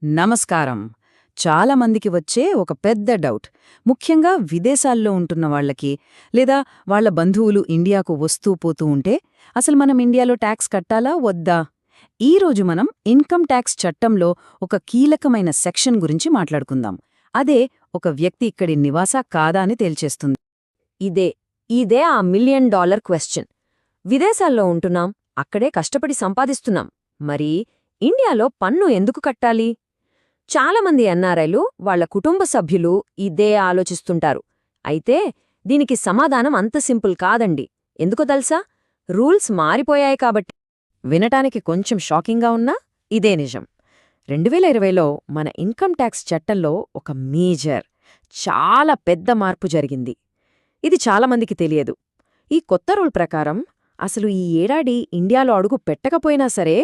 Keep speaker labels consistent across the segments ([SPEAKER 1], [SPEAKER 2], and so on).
[SPEAKER 1] నమస్కారం. చాలా మందికి వచ్చే ఒక పెద్ద డౌట్, ముఖ్యంగా విదేశాల్లో ఉంటున్న వాళ్ళకి, లేదా వాళ్ళ బంధువులు ఇండియాకు వస్తూ పోతూ ఉంటే, అసలు మనం ఇండియాలో ట్యాక్స్ కట్టాలా వద్దా? ఈరోజు మనం ఇన్కమ్ ట్యాక్స్ చట్టంలో ఒక కీలకమైన సెక్షన్ గురించి మాట్లాడుకుందాం. అదే ఒక వ్యక్తి ఇక్కడి నివాసా కాదా అని తేల్చేస్తుంది.
[SPEAKER 2] ఇదే ఆ $1 మిలియన్ క్వశ్చన్. విదేశాల్లో ఉంటున్నాం, అక్కడే కష్టపడి సంపాదిస్తున్నాం. మరి ఇండియాలో పన్ను ఎందుకు కట్టాలి? చాలామంది ఎన్ఆర్ఐలు వాళ్ల కుటుంబ సభ్యులు ఇదే ఆలోచిస్తుంటారు. అయితే దీనికి సమాధానం అంత సింపుల్ కాదండి. ఎందుకో తెలుసా? రూల్స్ మారిపోయాయి కాబట్టి.
[SPEAKER 1] వినటానికి కొంచెం షాకింగ్గా ఉన్నా ఇదే నిజం. 2020లో మన ఇన్కమ్ ట్యాక్స్ చట్టంలో ఒక మేజర్, చాలా పెద్ద మార్పు జరిగింది. ఇది చాలామందికి తెలియదు. ఈ కొత్త రూల్ ప్రకారం అసలు ఈ ఏడాది ఇండియాలో అడుగు పెట్టకపోయినా సరే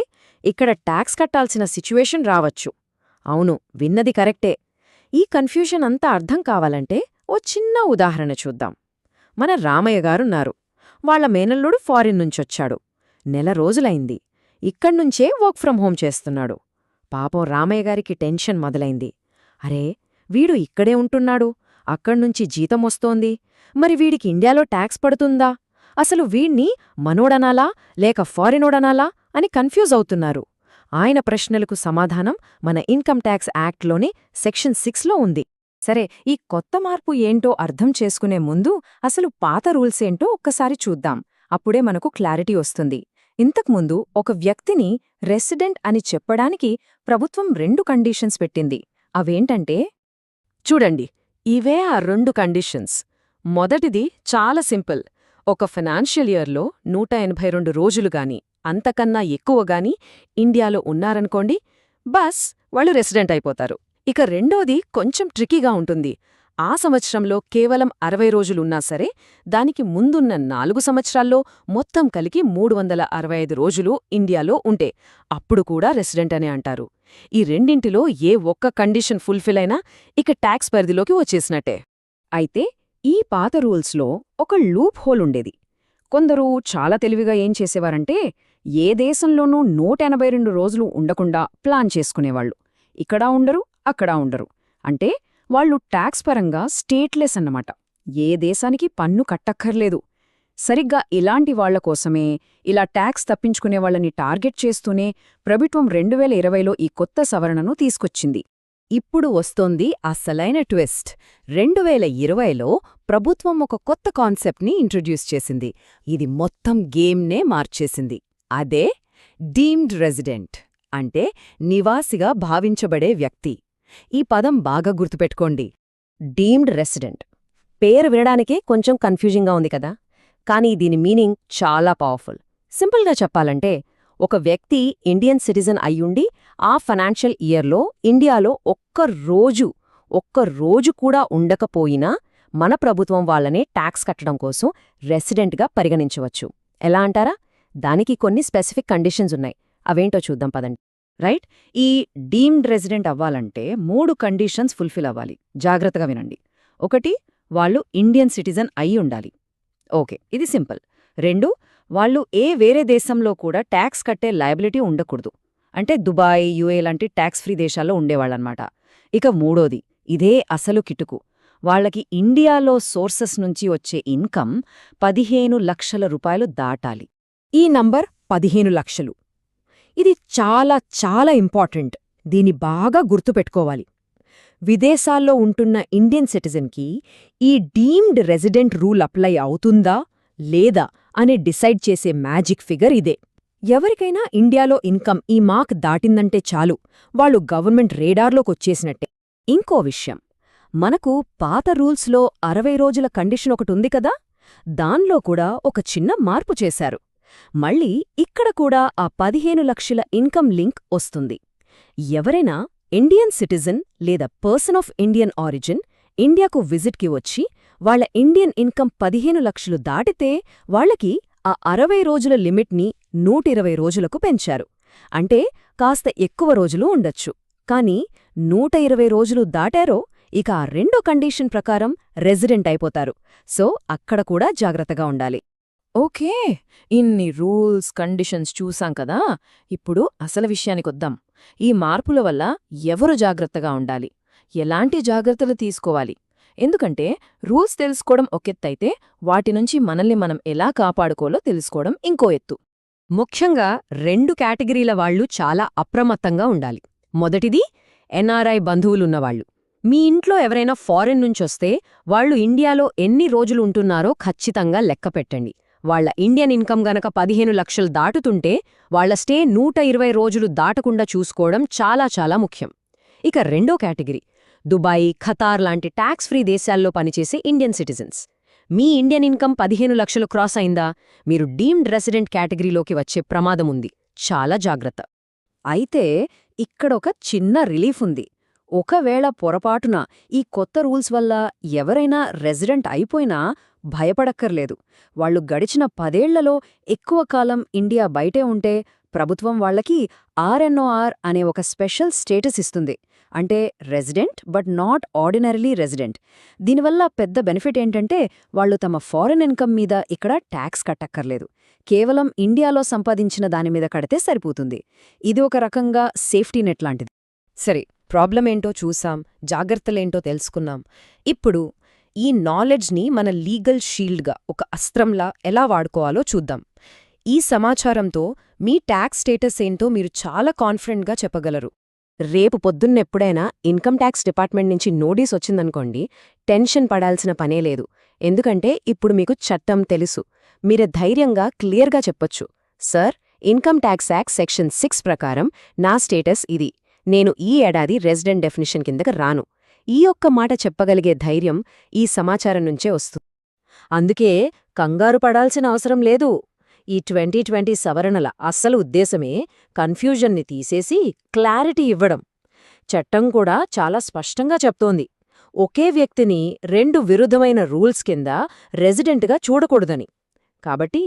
[SPEAKER 1] ఇక్కడ ట్యాక్స్ కట్టాల్సిన సిచ్యువేషన్ రావచ్చు. అవును, విన్నది కరెక్టే. ఈ కన్ఫ్యూషన్ అంతా అర్థం కావాలంటే ఓ చిన్న ఉదాహరణ చూద్దాం. మన రామయ్య గారున్నారు. వాళ్ల మేనల్లుడు ఫారిన్ నుంచొచ్చాడు. నెల రోజులైంది. ఇక్కడ్నుంచే వర్క్ ఫ్రం హోం చేస్తున్నాడు. పాపం రామయ్య గారికి టెన్షన్ మొదలైంది. అరే, వీడు ఇక్కడే ఉంటున్నాడు, అక్కడ్నుంచి జీతం వస్తోంది, మరి వీడికి ఇండియాలో ట్యాక్స్ పడుతుందా? అసలు వీణ్ణి మనోడనాలా లేక ఫారినోడనాలా అని కన్ఫ్యూజ్ అవుతున్నారు. ఆయన ప్రశ్నలకు సమాధానం మన ఇన్కమ్ ట్యాక్స్ యాక్ట్లోని సెక్షన్ 6లో ఉంది. సరే, ఈ కొత్త మార్పు ఏంటో అర్థం చేసుకునే ముందు అసలు పాత రూల్సేంటో ఒక్కసారి చూద్దాం. అప్పుడే మనకు క్లారిటీ వస్తుంది. ఇంతకుముందు ఒక వ్యక్తిని రెసిడెంట్ అని చెప్పడానికి ప్రభుత్వం 2 కండీషన్స్ పెట్టింది. అవేంటంటే, చూడండి, ఇవే ఆ 2 కండీషన్స్. మొదటిది చాలా సింపుల్. ఒక ఫైనాన్షియల్ ఇయర్లో 182 రోజులుగాని అంతకన్నా ఎక్కువగాని ఇండియాలో ఉన్నారనుకోండి, బస్ వాళ్ళు రెసిడెంట్ అయిపోతారు. ఇక రెండోది కొంచెం ట్రికీగా ఉంటుంది. ఆ సంవత్సరంలో కేవలం 60 రోజులున్నా సరే, దానికి ముందున్న 4 సంవత్సరాల్లో మొత్తం కలిగి 365 రోజులు ఇండియాలో ఉంటే అప్పుడు కూడా రెసిడెంట్ అనే అంటారు. ఈ రెండింటిలో ఏ ఒక్క కండిషన్ ఫుల్ఫిల్ అయినా ఇక ట్యాక్స్ పరిధిలోకి వచ్చేసినట్టే. అయితే ఈ పాత రూల్స్లో ఒక లూప్ హోల్ ఉండేది. కొందరు చాలా తెలివిగా ఏం చేసేవారంటే, ఏ దేశంలోనూ 182 రోజులు ఉండకుండా ప్లాన్ చేసుకునేవాళ్లు. ఇక్కడా ఉండరు, అక్కడా ఉండరు. అంటే వాళ్లు ట్యాక్స్ పరంగా స్టేట్లెస్ అన్నమాట. ఏ దేశానికి పన్ను కట్టక్కర్లేదు. సరిగ్గా ఇలాంటి వాళ్లకోసమే ఇలా ట్యాక్స్ తప్పించుకునేవాళ్లని టార్గెట్ చేస్తూనే ప్రభుత్వం 2020లో ఈ కొత్త సవరణను తీసుకొచ్చింది. ఇప్పుడు వస్తోంది అసలైన ట్విస్ట్. 2020లో ప్రభుత్వం ఒక కొత్త కాన్సెప్ట్ని ఇంట్రడ్యూస్ చేసింది. ఇది మొత్తం గేమ్నే మార్చేసింది. అదే డీమ్డ్ రెసిడెంట్, అంటే నివాసిగా భావించబడే వ్యక్తి. ఈ పదం బాగా గుర్తుపెట్టుకోండి.
[SPEAKER 2] డీమ్డ్ రెసిడెంట్ పేరు వినడానికే కొంచెం కన్ఫ్యూజింగ్గా ఉంది కదా, కానీ దీని మీనింగ్ చాలా పవర్ఫుల్. సింపుల్గా చెప్పాలంటే, ఒక వ్యక్తి ఇండియన్ సిటిజన్ అయ్యుండి ఆ ఫైనాన్షియల్ ఇయర్లో ఇండియాలో ఒక్క రోజు కూడా ఉండకపోయినా మన ప్రభుత్వం వాళ్ళనే ట్యాక్స్ కట్టడం కోసం రెసిడెంట్గా పరిగణించవచ్చు. ఎలా అంటారా? దానికి కొన్ని స్పెసిఫిక్ కండిషన్స్ ఉన్నాయి. అవేంటో చూద్దాం పదండి. రైట్, ఈ డీమ్డ్ రెసిడెంట్ అవ్వాలంటే 3 కండిషన్స్ ఫుల్ఫిల్ అవ్వాలి. జాగ్రత్తగా వినండి. 1, వాళ్ళు ఇండియన్ సిటిజన్ అయి ఉండాలి. ఓకే, ఇది సింపుల్. 2, వాళ్ళు వేరే దేశంలో కూడా ట్యాక్స్ కట్టే లయబిలిటీ ఉండకూడదు. అంటే దుబాయ్, యుఏ లాంటి ట్యాక్స్ ఫ్రీ దేశాల్లో ఉండేవాళ్ళనమాట. ఇక 3, ఇదే అసలు కిటుకు, వాళ్లకి ఇండియాలో సోర్సెస్ నుంచి వచ్చే ఇన్కమ్ 15 లక్షల రూపాయలు దాటాలి. ఈ నంబర్ 15 లక్షలు. ఇది చాలా చాలా ఇంపార్టెంట్. దీన్ని బాగా గుర్తుపెట్టుకోవాలి. విదేశాల్లో ఉంటున్న ఇండియన్ సిటిజన్కి ఈ డీమ్డ్ రెసిడెంట్ రూల్ అప్లై అవుతుందా లేదా అని డిసైడ్ చేసే మ్యాజిక్ ఫిగర్ ఇదే. ఎవరికైనా ఇండియాలో ఇన్కమ్ ఈ మార్క్ దాటిందంటే చాలు, వాళ్ళు గవర్నమెంట్ రేడార్లోకొచ్చేసినట్టే. ఇంకో విషయం, మనకు పాత రూల్స్లో 60 రోజుల కండిషన్ ఒకటుంది కదా, దాన్లో కూడా ఒక చిన్న మార్పు చేశారు. మళ్ళీ ఇక్కడ కూడా ఆ 15 లక్షల ఇన్కమ్ లింక్ వస్తుంది. ఎవరైనా ఇండియన్ సిటిజన్ లేదా పర్సన్ ఆఫ్ ఇండియన్ ఆరిజిన్ ఇండియాకు విజిట్కి వచ్చి వాళ్ల ఇండియన్ ఇన్కమ్ 15 లక్షలు దాటితే వాళ్లకి ఆ 60 రోజుల లిమిట్ని 120 రోజులకు పెంచారు. అంటే కాస్త ఎక్కువ రోజులు ఉండొచ్చు. కానీ 120 రోజులు దాటారో ఇక ఆ 2 కండీషన్ ప్రకారం రెసిడెంట్ అయిపోతారు. సో అక్కడ కూడా జాగ్రత్తగా ఉండాలి. ఓకే, ఇన్ని రూల్స్, కండిషన్స్ చూసాం కదా. ఇప్పుడు అసలు విషయానికొద్దాం. ఈ మార్పుల వల్ల ఎవరు జాగ్రత్తగా ఉండాలి, ఎలాంటి జాగ్రత్తలు తీసుకోవాలి? ఎందుకంటే రూల్స్ తెలుసుకోవడం ఒకెత్తైతే వాటి నుంచి మనల్ని మనం ఎలా కాపాడుకోవాలో తెలుసుకోవడం ఇంకో ఎత్తు. ముఖ్యంగా 2 కేటగిరీల వాళ్లు చాలా అప్రమత్తంగా ఉండాలి. మొదటిది ఎన్ఆర్ఐ బంధువులున్నవాళ్లు. మీ ఇంట్లో ఎవరైనా ఫారెన్ నుంచొస్తే వాళ్లు ఇండియాలో ఎన్ని రోజులు ఉంటున్నారో ఖచ్చితంగా లెక్కపెట్టండి. వాళ్ల ఇండియన్ ఇన్కమ్ గనక 15 లక్షలు దాటుతుంటే వాళ్ల స్టే 120 రోజులు దాటకుండా చూసుకోవడం చాలా చాలా ముఖ్యం. ఇక రెండో కేటగిరీ దుబాయ్, ఖతార్ లాంటి ట్యాక్స్ ఫ్రీ దేశాల్లో పనిచేసే ఇండియన్ సిటిజన్స్. మీ ఇండియన్ ఇన్కమ్ 15 లక్షలు క్రాస్ అయిందా, మీరు డీమ్డ్ రెసిడెంట్ కేటగిరీలోకి వచ్చే ప్రమాదముంది. చాలా జాగ్రత్త.
[SPEAKER 1] అయితే ఇక్కడొక చిన్న రిలీఫ్ ఉంది. ఒకవేళ పొరపాటున ఈ కొత్త రూల్స్ వల్ల ఎవరైనా రెసిడెంట్ అయిపోయినా భయపడక్కర్లేదు. వాళ్లు గడిచిన 10 ఏళ్లలో ఎక్కువ కాలం ఇండియా బయటే ఉంటే ప్రభుత్వం వాళ్లకి ఆర్ఎన్ఓఆర్ అనే ఒక స్పెషల్ స్టేటస్ ఇస్తుంది. అంటే resident but not ordinarily resident. దీనివల్ల పెద్ద బెనిఫిట్ ఏంటంటే వాళ్లు తమ ఫారెన్ ఇన్కమ్ మీద ఇక్కడ ట్యాక్స్ కట్టక్కర్లేదు. కేవలం ఇండియాలో సంపాదించిన దానిమీద కడితే సరిపోతుంది. ఇది ఒక రకంగా సేఫ్టీ నెట్ లాంటిది.
[SPEAKER 2] సరే, ప్రాబ్లం ఏంటో చూసాం, జాగ్రత్తలేంటో తెలుసుకున్నాం. ఇప్పుడు ఈ నాలెడ్జ్ని మన లీగల్ షీల్డ్గా, ఒక అస్త్రంలా ఎలా వాడుకోవాలో చూద్దాం. ఈ సమాచారంతో మీ ట్యాక్స్ స్టేటస్ ఏంటో మీరు చాలా కాన్ఫిడెంట్గా చెప్పగలరు. రేపు పొద్దున్నెప్పుడైనా ఇన్కమ్ ట్యాక్స్ డిపార్ట్మెంట్ నుంచి నోటీస్ వచ్చిందనుకోండి, టెన్షన్ పడాల్సిన పనే లేదు. ఎందుకంటే ఇప్పుడు మీకు చట్టం తెలుసు. మీరు ధైర్యంగా క్లియర్గా చెప్పొచ్చు, sir, income tax act section 6 ప్రకారం నా స్టేటస్ ఇది. నేను ఈ ఏడాది రెసిడెంట్ డెఫినిషన్ కిందకి రాను. ఈ ఒక్క మాట చెప్పగలిగే ధైర్యం ఈ సమాచారం నుంచే వస్తుంది. అందుకే కంగారు పడాల్సిన అవసరం లేదు. ఈ 2020 సవరణల అస్సలు ఉద్దేశమే కన్ఫ్యూజన్ని తీసేసి క్లారిటీ ఇవ్వడం. చట్టం కూడా చాలా స్పష్టంగా చెప్తోంది, ఒకే వ్యక్తిని 2 విరుద్ధమైన రూల్స్ కింద రెసిడెంట్గా చూడకూడదని. కాబట్టి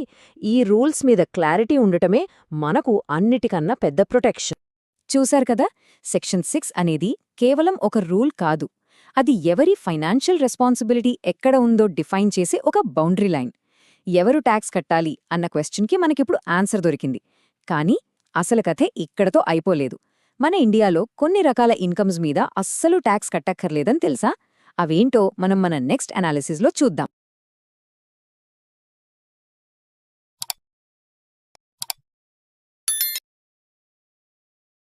[SPEAKER 2] ఈ రూల్స్ మీద క్లారిటీ ఉండటమే మనకు అన్నిటికన్నా పెద్ద ప్రొటెక్షన్.
[SPEAKER 1] చూశారు కదా, సెక్షన్ 6 అనేది కేవలం ఒక రూల్ కాదు. అది ఎవరి ఫైనాన్షియల్ రెస్పాన్సిబిలిటీ ఎక్కడ ఉందో డిఫైన్ చేసే ఒక బౌండరీ లైన్. ఎవరు ట్యాక్స్ కట్టాలి అన్న క్వశ్చన్కి మనకిప్పుడు ఆన్సర్ దొరికింది. కానీ అసలు కథే ఇక్కడతో అయిపోలేదు. మన ఇండియాలో కొన్ని రకాల ఇన్కమ్స్ మీద అస్సలు ట్యాక్స్ కట్టక్కర్లేదని తెలుసా? అవేంటో మనం మన నెక్స్ట్ అనాలిసిస్లో చూద్దాం.